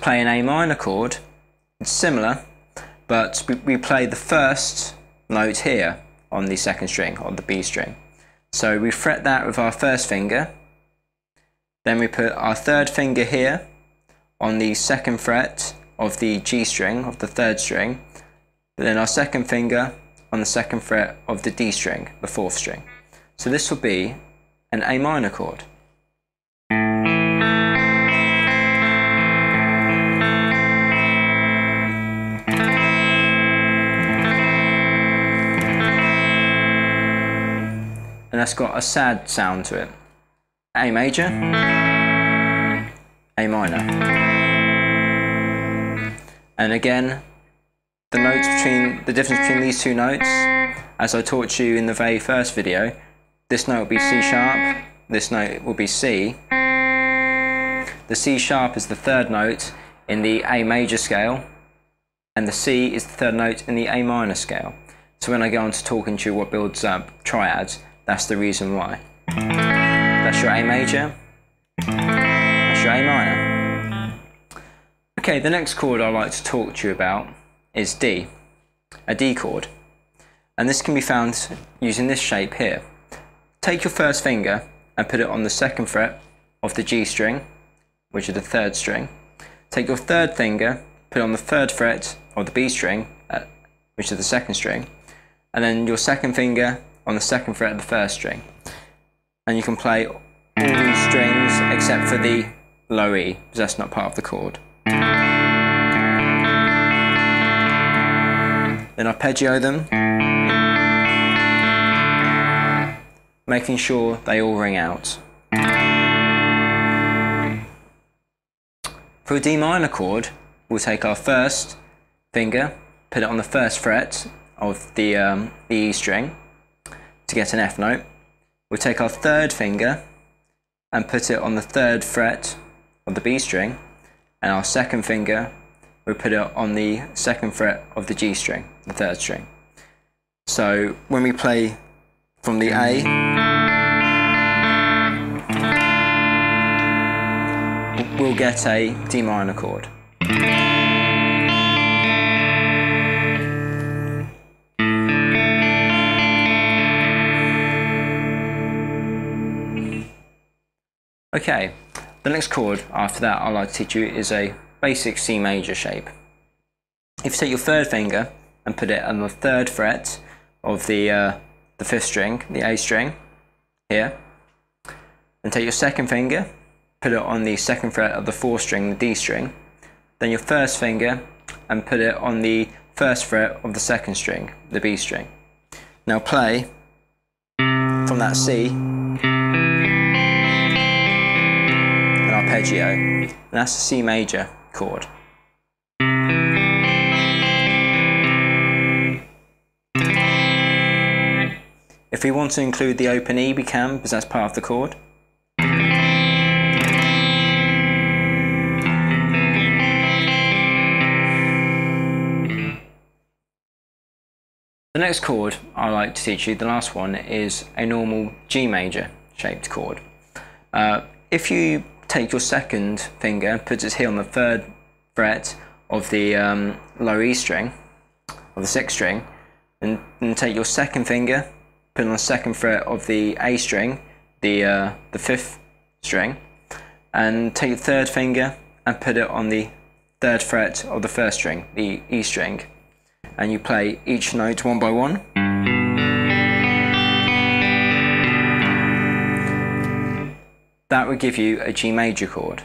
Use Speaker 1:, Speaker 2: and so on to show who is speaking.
Speaker 1: play an A minor chord, it's similar, but we play the first note here on the second string, on the B string. So we fret that with our first finger, then we put our third finger here on the second fret of the G string, of the third string, then our second finger on the second fret of the D string, the fourth string. So this will be an A minor chord. And that's got a sad sound to it. A major, A minor. And again, the difference between these two notes, as I taught you in the very first video, this note will be C sharp, this note will be C. The C sharp is the third note in the A major scale, and the C is the third note in the A minor scale. So when I go on to talking to you what builds up triads, that's the reason why. That's your A major, that's your A minor. Okay, the next chord I'd like to talk to you about is D, a D chord. And this can be found using this shape here. Take your first finger and put it on the second fret of the G string, which is the third string. Take your third finger, put it on the third fret of the B string, which is the second string, and then your second finger on the second fret of the first string. And you can play all these strings except for the low E, because that's not part of the chord. Then arpeggio them, making sure they all ring out. For a D minor chord, we'll take our first finger, put it on the first fret of the E string to get an F note. We'll take our third finger and put it on the third fret of the B string, and our second finger, we'll put it on the second fret of the G string, the third string. So when we play from the A, we'll get a D minor chord. Okay, the next chord after that I'd like to teach you is a basic C major shape. If you take your third finger and put it on the third fret of the fifth string, the A string, here, and take your second finger, put it on the second fret of the fourth string, the D string, then your first finger and put it on the first fret of the second string, the B string. Now play from that C, arpeggio, and that's the C major chord. If we want to include the open E, we can, because that's part of the chord. The next chord I like to teach you, the last one, is a normal G major shaped chord. If you take your second finger and put it here on the third fret of the low E string, of the sixth string, and take your second finger, put it on the second fret of the A string, the fifth string, and take your third finger and put it on the third fret of the first string, the E string, and you play each note one by one. That would give you a G major chord.